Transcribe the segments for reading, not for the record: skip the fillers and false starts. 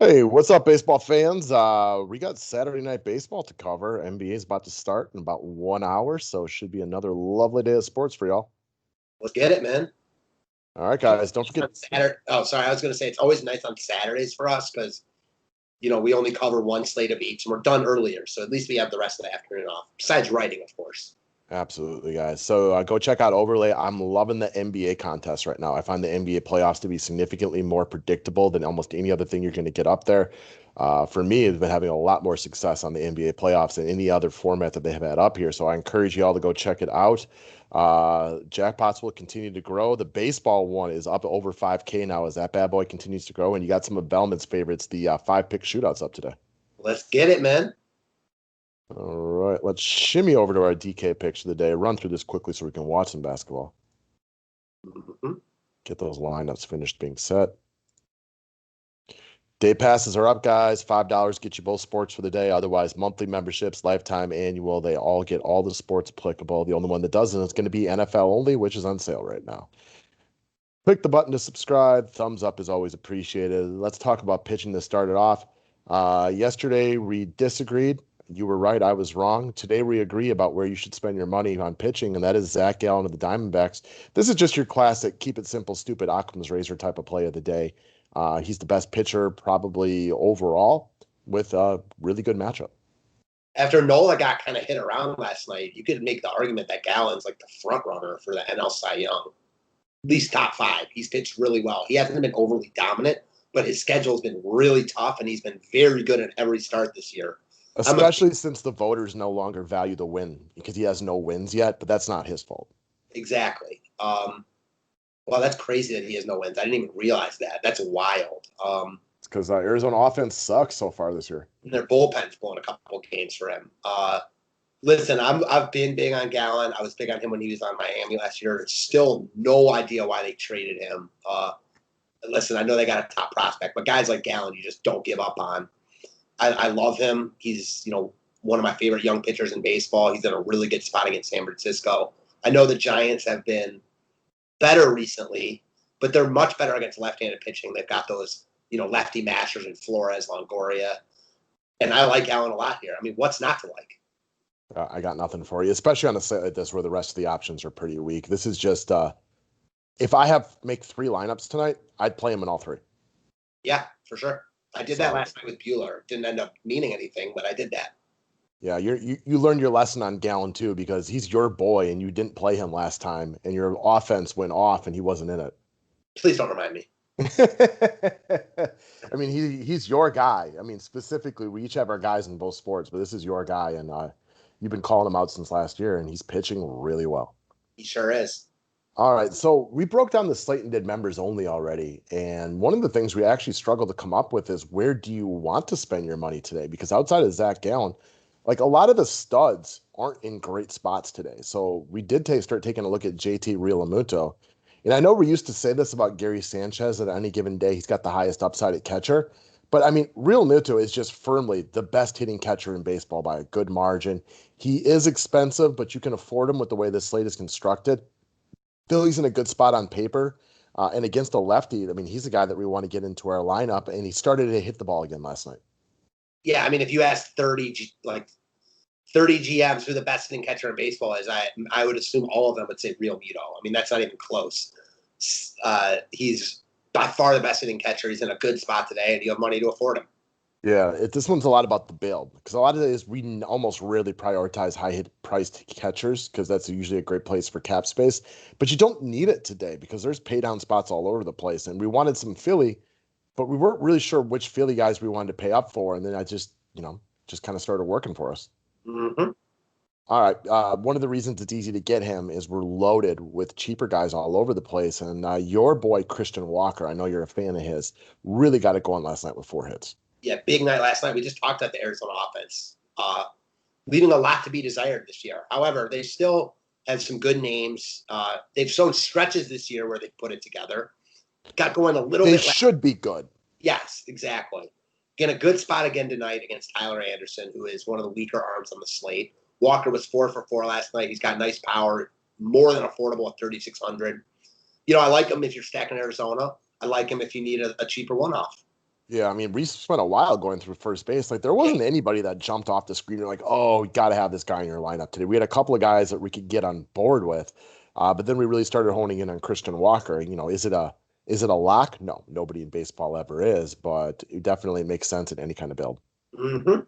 Hey, what's up, baseball fans? We got Saturday night baseball to cover. NBA is about to start in about 1 hour, so it should be another lovely day of sports for y'all. Let's get it, man. All right, guys, don't forget. On Saturday. Oh, sorry. I was going to say it's always nice on Saturdays for us because we only cover one slate of each, and we're done earlier, so at least we have the rest of the afternoon off. Besides writing, of course. Absolutely, guys. So go check out Overlay. I'm loving the NBA contest right now. I find the NBA playoffs to be significantly more predictable than almost any other thing you're going to get up there. For me, I've been having a lot more success on the NBA playoffs than any other format that they have had up here. So I encourage you all to go check it out. Jackpots will continue to grow. The baseball one is up over 5K now as that bad boy continues to grow. And you got some of Bellman's favorites, the five-pick shootouts up today. Let's get it, man. All right, let's shimmy over to our DK picks of the day. Run through this quickly so we can watch some basketball. Mm-hmm. Get those lineups finished being set. Day passes are up, guys. $5 get you both sports for the day. Otherwise, monthly memberships, lifetime, annual, they all get all the sports applicable. The only one that doesn't is going to be NFL only, which is on sale right now. Click the button to subscribe. Thumbs up is always appreciated. Let's talk about pitching to start it off. Yesterday, we disagreed. You were right. I was wrong. Today, we agree about where you should spend your money on pitching, and that is Zach Gallen of the Diamondbacks. This is just your classic keep it simple, stupid Occam's razor type of play of the day. He's the best pitcher probably overall with a really good matchup. After Nola got kind of hit around last night, you could make the argument that Gallen's like the front runner for the NL Cy Young. At least top five. He's pitched really well. He hasn't been overly dominant, but his schedule's been really tough, and he's been very good at every start this year. I'm a Especially since the voters no longer value the win because he has no wins yet, but that's not his fault. Exactly. Well, that's crazy that he has no wins. I didn't even realize that. That's wild. It's because Arizona offense sucks so far this year. And their bullpen's blown a couple games for him. Listen, I've been big on Gallen. I was big on him when he was on Miami last year. Still no idea why they traded him. Listen, I know they got a top prospect, but guys like Gallen, you just don't give up on. I love him. He's one of my favorite young pitchers in baseball. He's in a really good spot against San Francisco. I know the Giants have been better recently, but they're much better against left-handed pitching. They've got those lefty mashers in Flores, Longoria, and I like Allen a lot here. I mean, what's not to like? I got nothing for you, especially on a set like this where the rest of the options are pretty weak. This is just if I make three lineups tonight, I'd play them in all three. Yeah, for sure. I did that last night with Bueller. Didn't end up meaning anything, but I did that. Yeah, you learned your lesson on Gallen too because he's your boy and you didn't play him last time and your offense went off and he wasn't in it. Please don't remind me. I mean, he's your guy. I mean, specifically, we each have our guys in both sports, but this is your guy, and you've been calling him out since last year, and he's pitching really well. He sure is. All right, so we broke down the slate and did members only already, and one of the things we actually struggled to come up with is where do you want to spend your money today? Because outside of Zach Gallen, like a lot of the studs aren't in great spots today. So we did start taking a look at JT Realmuto. And I know we used to say this about Gary Sanchez that any given day he's got the highest upside at catcher. But I mean, Realmuto is just firmly the best hitting catcher in baseball by a good margin. He is expensive, but you can afford him with the way this slate is constructed. Philly's in a good spot on paper. And against a lefty, I mean, he's a guy that we want to get into our lineup, and he started to hit the ball again last night. Yeah, I mean, if you ask 30 GMs who the best hitting catcher in baseball is, I would assume all of them would say Realmuto. I mean, that's not even close. He's by far the best hitting catcher. He's in a good spot today, and you have money to afford him. Yeah, this one's a lot about the build because a lot of it is we almost rarely prioritize high hit priced catchers because that's usually a great place for cap space. But you don't need it today because there's pay down spots all over the place, and we wanted some Philly, but we weren't really sure which Philly guys we wanted to pay up for, and then I just kind of started working for us. Mm-hmm. All right. One of the reasons it's easy to get him is we're loaded with cheaper guys all over the place. And your boy, Christian Walker, I know you're a fan of his, really got it going last night with 4 hits. Yeah, big night last night. We just talked about the Arizona offense, leaving a lot to be desired this year. However, they still have some good names. They've shown stretches this year where they put it together. Got going a little They bit. should be good. Yes, exactly. Get a good spot again tonight against Tyler Anderson, who is one of the weaker arms on the slate. Walker was 4 for 4 last night. He's got nice power, more than affordable at 3,600. I like him if you're stacking Arizona. I like him if you need a cheaper one-off. Yeah, I mean, Reese spent a while going through first base. Like, there wasn't anybody that jumped off the screen. You're like, oh, we got to have this guy in your lineup today. We had a couple of guys that we could get on board with, but then we really started honing in on Christian Walker. You know, is it a lock? No, nobody in baseball ever is, but it definitely makes sense in any kind of build. Mm-hmm.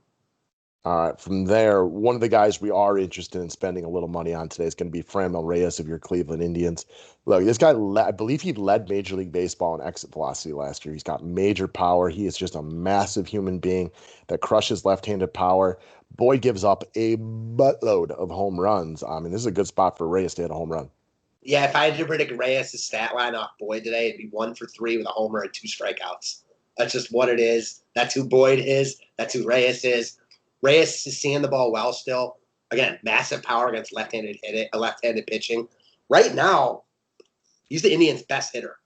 All right, from there, one of the guys we are interested in spending a little money on today is going to be Franmil Reyes of your Cleveland Indians. Look, this guy, I believe he led Major League Baseball in exit velocity last year. He's got major power. He is just a massive human being that crushes left-handed power. Boy gives up a buttload of home runs. I mean, this is a good spot for Reyes to hit a home run. Yeah, if I had to predict Reyes' stat line off Boyd today, it'd be 1 for 3 with a homer and 2 strikeouts. That's just what it is. That's who Boyd is. That's who Reyes is. Reyes is seeing the ball well still. Again, massive power against left-handed pitching. Right now, he's the Indians' best hitter.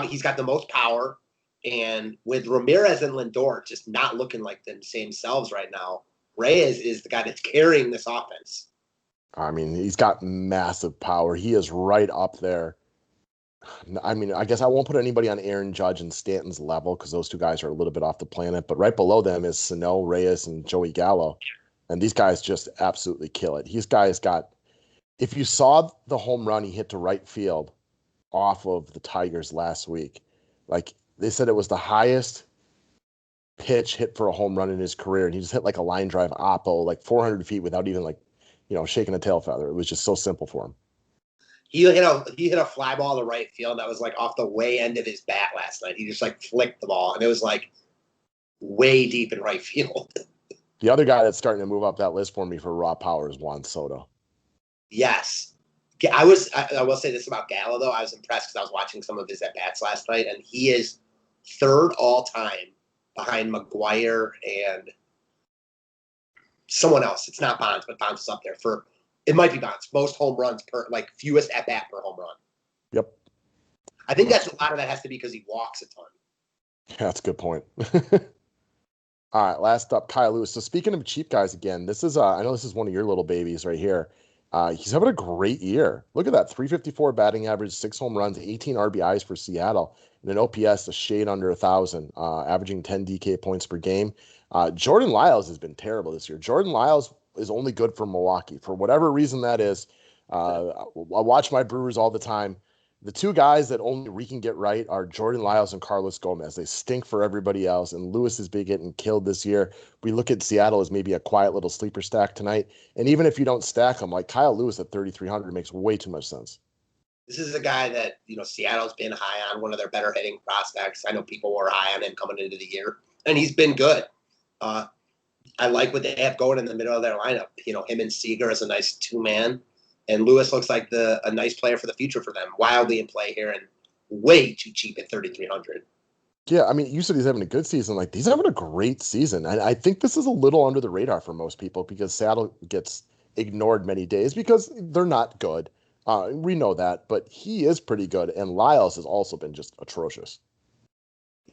He's got the most power, and with Ramirez and Lindor just not looking like the same selves right now, Reyes is the guy that's carrying this offense. I mean, he's got massive power. He is right up there. I mean, I guess I won't put anybody on Aaron Judge and Stanton's level because those two guys are a little bit off the planet. But right below them is Sano, Reyes, and Joey Gallo. And these guys just absolutely kill it. These guys got, if you saw the home run he hit to right field off of the Tigers last week, like they said it was the highest pitch hit for a home run in his career. And he just hit like a line drive oppo, like 400 feet without even like, shaking a tail feather. It was just so simple for him. He hit a fly ball to right field that was like off the way end of his bat last night. He just like flicked the ball, and it was like way deep in right field. The other guy that's starting to move up that list for me for raw power is Juan Soto. Yes. I will say this about Gallo, though. I was impressed because I was watching some of his at-bats last night, and he is third all-time behind McGuire and someone else. It's not Bonds, but Bonds is up there. It might be Bonds. Most home runs fewest at-bat per home run. Yep. I think a lot of that has to be because he walks a ton. Yeah, that's a good point. All right, last up, Kyle Lewis. So speaking of cheap guys again, this is I know this is one of your little babies right here. He's having a great year. Look at that, 354 batting average, 6 home runs, 18 RBIs for Seattle, and an OPS a shade under 1,000, averaging 10 DK points per game. Jordan Lyles has been terrible this year. Jordan Lyles is only good for Milwaukee. For whatever reason that is, I watch my Brewers all the time. The two guys that only we can get right are Jordan Lyles and Carlos Gomez. They stink for everybody else, and Lewis has been getting killed this year. We look at Seattle as maybe a quiet little sleeper stack tonight. And even if you don't stack them, like Kyle Lewis at 3,300 makes way too much sense. This is a guy that, Seattle's been high on, one of their better hitting prospects. I know people were high on him coming into the year, and he's been good. I like what they have going in the middle of their lineup. Him and Seager is a nice two-man. And Lewis looks like a nice player for the future for them. Wildly in play here and way too cheap at 3,300. Yeah, I mean, you said he's having a good season. Like, he's having a great season. And I think this is a little under the radar for most people because Seattle gets ignored many days because they're not good. We know that, but he is pretty good. And Lyles has also been just atrocious.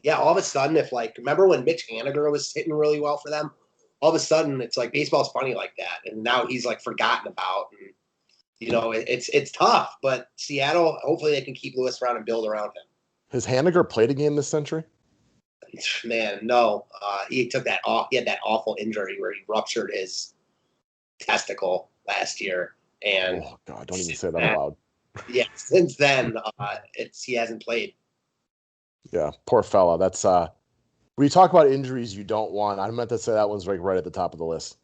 Yeah, all of a sudden, remember when Mitch Haniger was hitting really well for them? All of a sudden, it's like baseball's funny like that. And now he's forgotten about. And it's tough, but Seattle, hopefully they can keep Lewis around and build around him. Has Haniger played a game this century? Man, no. He took that off. He had that awful injury where he ruptured his testicle last year. And oh God, don't even say that out loud. Yeah, since then, he hasn't played. Yeah, poor fella. That's when you talk about injuries you don't want. I meant to say that one's right at the top of the list.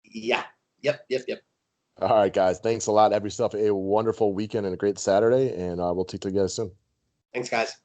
Yeah. Yep. All right, guys. Thanks a lot. Have yourself a wonderful weekend and a great Saturday, and we'll talk to you guys soon. Thanks, guys.